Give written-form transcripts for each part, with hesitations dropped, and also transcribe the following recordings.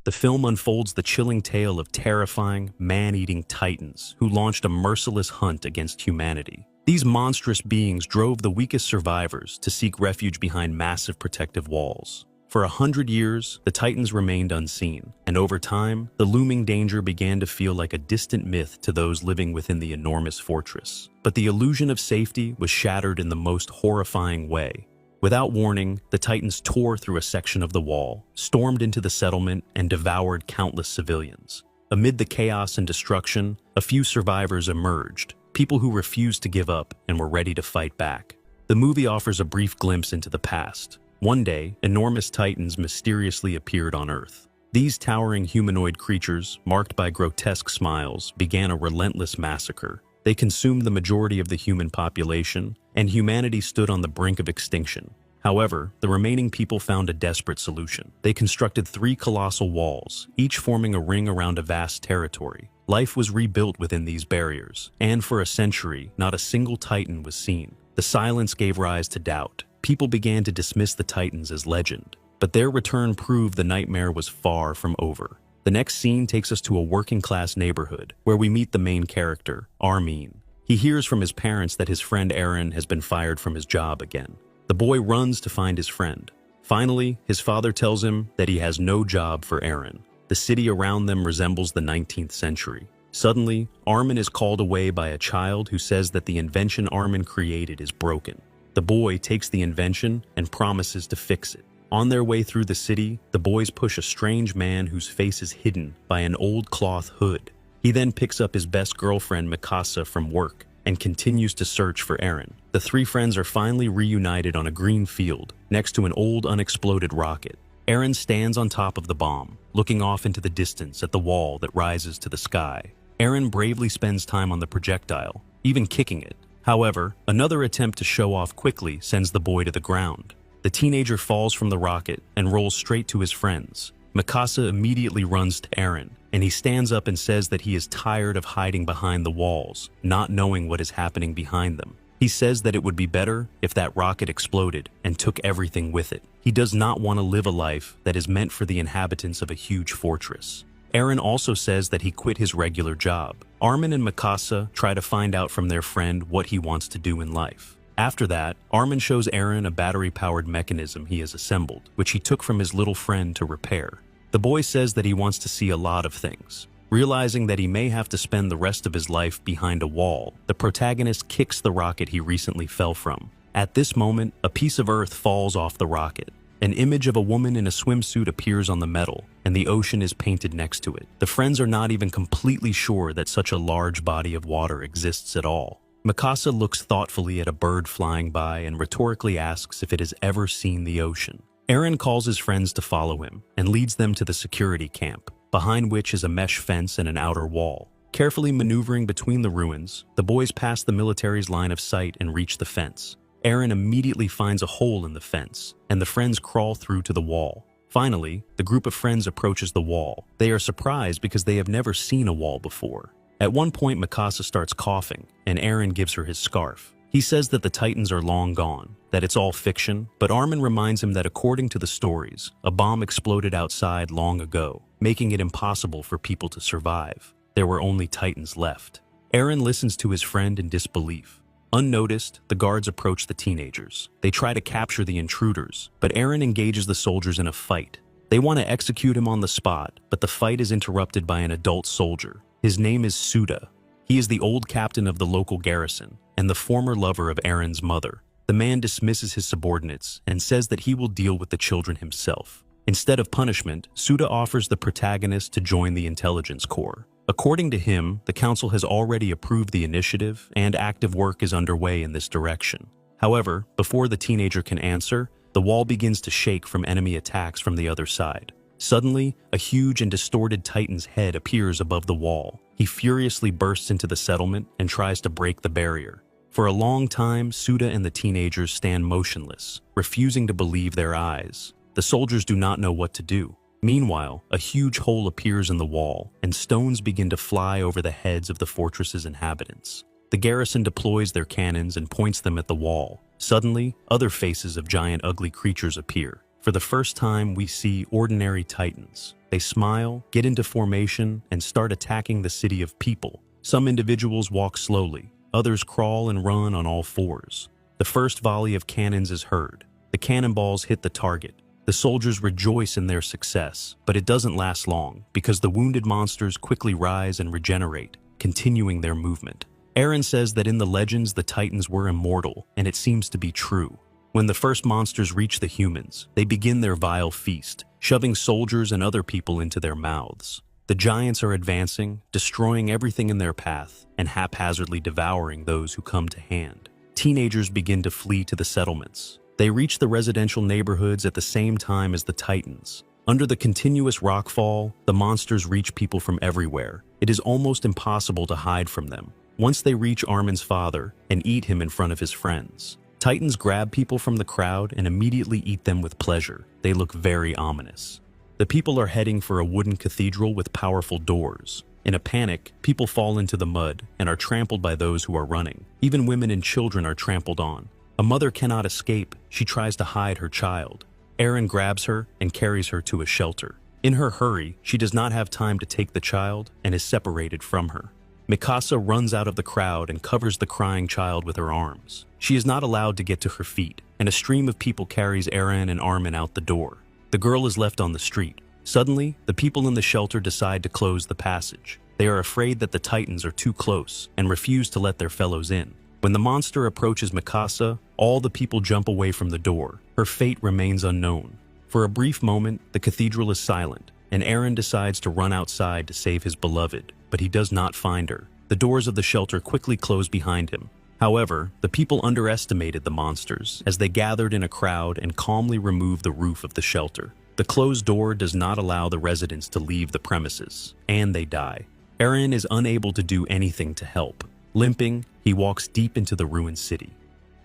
The film unfolds the chilling tale of terrifying, man-eating titans who launched a merciless hunt against humanity. These monstrous beings drove the weakest survivors to seek refuge behind massive protective walls. For 100 years, the titans remained unseen, and over time, the looming danger began to feel like a distant myth to those living within the enormous fortress. But the illusion of safety was shattered in the most horrifying way. Without warning, the titans tore through a section of the wall, stormed into the settlement, and devoured countless civilians. Amid the chaos and destruction, a few survivors emerged, people who refused to give up and were ready to fight back. The movie offers a brief glimpse into the past. One day, enormous titans mysteriously appeared on Earth. These towering humanoid creatures, marked by grotesque smiles, began a relentless massacre. They consumed the majority of the human population, and humanity stood on the brink of extinction. However, the remaining people found a desperate solution. They constructed 3 colossal walls, each forming a ring around a vast territory. Life was rebuilt within these barriers, and for a century, not a single titan was seen. The silence gave rise to doubt. People began to dismiss the titans as legend, but their return proved the nightmare was far from over. The next scene takes us to a working-class neighborhood, where we meet the main character, Armin. He hears from his parents that his friend Eren has been fired from his job again. The boy runs to find his friend. Finally, his father tells him that he has no job for Eren. The city around them resembles the 19th century. Suddenly, Armin is called away by a child who says that the invention Armin created is broken. The boy takes the invention and promises to fix it. On their way through the city, the boys push a strange man whose face is hidden by an old cloth hood. He then picks up his best girlfriend Mikasa from work and continues to search for Eren. The 3 friends are finally reunited on a green field next to an old unexploded rocket. Eren stands on top of the bomb, looking off into the distance at the wall that rises to the sky. Eren bravely spends time on the projectile, even kicking it. However, another attempt to show off quickly sends the boy to the ground. The teenager falls from the rocket and rolls straight to his friends. Mikasa immediately runs to Eren, and he stands up and says that he is tired of hiding behind the walls, not knowing what is happening behind them. He says that it would be better if that rocket exploded and took everything with it. He does not want to live a life that is meant for the inhabitants of a huge fortress. Eren also says that he quit his regular job. Armin and Mikasa try to find out from their friend what he wants to do in life. After that, Armin shows Eren a battery-powered mechanism he has assembled, which he took from his little friend to repair. The boy says that he wants to see a lot of things. Realizing that he may have to spend the rest of his life behind a wall, the protagonist kicks the rocket he recently fell from. At this moment, a piece of earth falls off the rocket. An image of a woman in a swimsuit appears on the metal, and the ocean is painted next to it. The friends are not even completely sure that such a large body of water exists at all. Mikasa looks thoughtfully at a bird flying by and rhetorically asks if it has ever seen the ocean. Eren calls his friends to follow him and leads them to the security camp, behind which is a mesh fence and an outer wall. Carefully maneuvering between the ruins, the boys pass the military's line of sight and reach the fence. Eren immediately finds a hole in the fence, and the friends crawl through to the wall. Finally, the group of friends approaches the wall. They are surprised because they have never seen a wall before. At one point, Mikasa starts coughing, and Eren gives her his scarf. He says that the Titans are long gone, that it's all fiction, but Armin reminds him that according to the stories, a bomb exploded outside long ago, making it impossible for people to survive. There were only Titans left. Eren listens to his friend in disbelief. Unnoticed, the guards approach the teenagers. They try to capture the intruders, but Eren engages the soldiers in a fight. They want to execute him on the spot, but the fight is interrupted by an adult soldier. His name is Suda. He is the old captain of the local garrison and the former lover of Eren's mother. The man dismisses his subordinates and says that he will deal with the children himself. Instead of punishment, Suda offers the protagonist to join the intelligence corps. According to him, the council has already approved the initiative and active work is underway in this direction. However, before the teenager can answer, the wall begins to shake from enemy attacks from the other side. Suddenly, a huge and distorted Titan's head appears above the wall. He furiously bursts into the settlement and tries to break the barrier. For a long time, Suda and the teenagers stand motionless, refusing to believe their eyes. The soldiers do not know what to do. Meanwhile, a huge hole appears in the wall, and stones begin to fly over the heads of the fortress's inhabitants. The garrison deploys their cannons and points them at the wall. Suddenly, other faces of giant ugly creatures appear. For the first time, we see ordinary Titans. They smile, get into formation, and start attacking the city of people. Some individuals walk slowly, others crawl and run on all fours. The first volley of cannons is heard. The cannonballs hit the target. The soldiers rejoice in their success, but it doesn't last long because the wounded monsters quickly rise and regenerate, continuing their movement. Eren says that in the legends the Titans were immortal, and it seems to be true. When the first monsters reach the humans, they begin their vile feast, shoving soldiers and other people into their mouths. The giants are advancing, destroying everything in their path, and haphazardly devouring those who come to hand. Teenagers begin to flee to the settlements. They reach the residential neighborhoods at the same time as the Titans. Under the continuous rockfall, the monsters reach people from everywhere. It is almost impossible to hide from them. Once they reach Armin's father and eat him in front of his friends. Titans grab people from the crowd and immediately eat them with pleasure. They look very ominous. The people are heading for a wooden cathedral with powerful doors. In a panic, people fall into the mud and are trampled by those who are running. Even women and children are trampled on. A mother cannot escape. She tries to hide her child. Eren grabs her and carries her to a shelter. In her hurry, she does not have time to take the child and is separated from her. Mikasa runs out of the crowd and covers the crying child with her arms. She is not allowed to get to her feet, and a stream of people carries Eren and Armin out the door. The girl is left on the street. Suddenly, the people in the shelter decide to close the passage. They are afraid that the Titans are too close and refuse to let their fellows in. When the monster approaches Mikasa, all the people jump away from the door. Her fate remains unknown. For a brief moment, the cathedral is silent, and Eren decides to run outside to save his beloved, but he does not find her. The doors of the shelter quickly close behind him. However, the people underestimated the monsters as they gathered in a crowd and calmly removed the roof of the shelter. The closed door does not allow the residents to leave the premises, and they die. Eren is unable to do anything to help. Limping, he walks deep into the ruined city.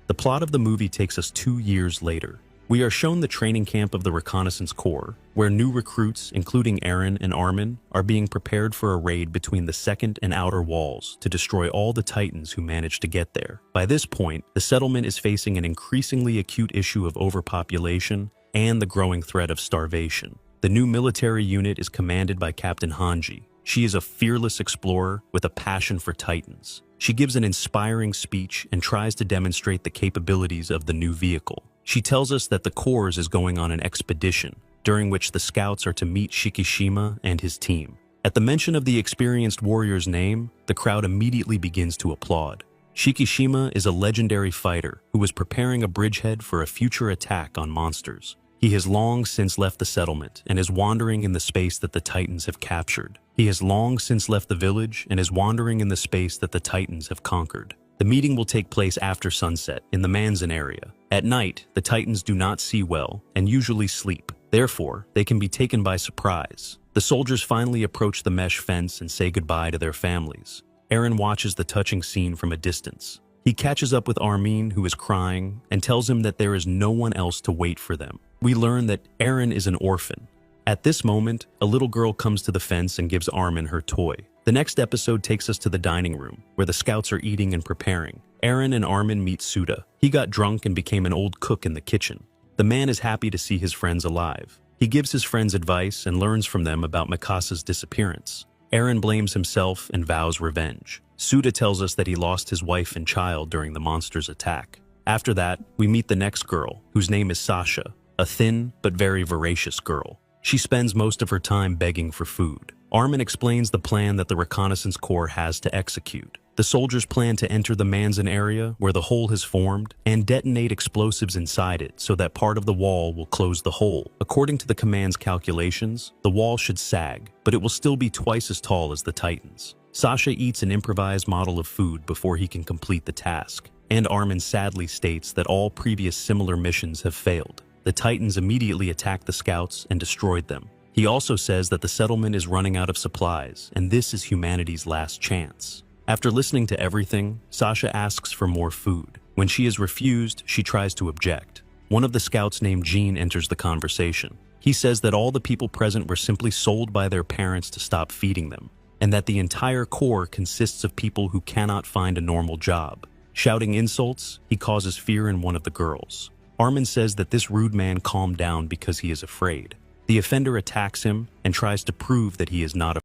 The plot of the movie takes us 2 years later. We are shown the training camp of the Reconnaissance Corps, where new recruits, including Eren and Armin, are being prepared for a raid between the second and outer walls to destroy all the Titans who manage to get there. By this point, the settlement is facing an increasingly acute issue of overpopulation and the growing threat of starvation. The new military unit is commanded by Captain Hanji. She is a fearless explorer with a passion for Titans. She gives an inspiring speech and tries to demonstrate the capabilities of the new vehicle. She tells us that the Corps is going on an expedition, during which the scouts are to meet Shikishima and his team. At the mention of the experienced warrior's name, the crowd immediately begins to applaud. Shikishima is a legendary fighter who was preparing a bridgehead for a future attack on monsters. He has long since left the settlement and is wandering in the space that the Titans have captured. He has long since left the village and is wandering in the space that the Titans have conquered. The meeting will take place after sunset in the Manzan area. At night, the Titans do not see well and usually sleep. Therefore, they can be taken by surprise. The soldiers finally approach the mesh fence and say goodbye to their families. Eren watches the touching scene from a distance. He catches up with Armin, who is crying, and tells him that there is no one else to wait for them. We learn that Eren is an orphan. At this moment, a little girl comes to the fence and gives Armin her toy. The next episode takes us to the dining room, where the scouts are eating and preparing. Eren and Armin meet Suda. He got drunk and became an old cook in the kitchen. The man is happy to see his friends alive. He gives his friends advice and learns from them about Mikasa's disappearance. Eren blames himself and vows revenge. Suda tells us that he lost his wife and child during the monster's attack. After that, we meet the next girl, whose name is Sasha, a thin but very voracious girl. She spends most of her time begging for food. Armin explains the plan that the Reconnaissance Corps has to execute. The soldiers plan to enter the Manzan area where the hole has formed and detonate explosives inside it so that part of the wall will close the hole. According to the command's calculations, the wall should sag, but it will still be twice as tall as the Titans. Sasha eats an improvised model of food before he can complete the task, and Armin sadly states that all previous similar missions have failed. The Titans immediately attacked the scouts and destroyed them. He also says that the settlement is running out of supplies, and this is humanity's last chance. After listening to everything, Sasha asks for more food. When she is refused, she tries to object. One of the scouts named Jean enters the conversation. He says that all the people present were simply sold by their parents to stop feeding them, and that the entire Corps consists of people who cannot find a normal job. Shouting insults, he causes fear in one of the girls. Armin says that this rude man calmed down because he is afraid. The offender attacks him and tries to prove that he is not afraid.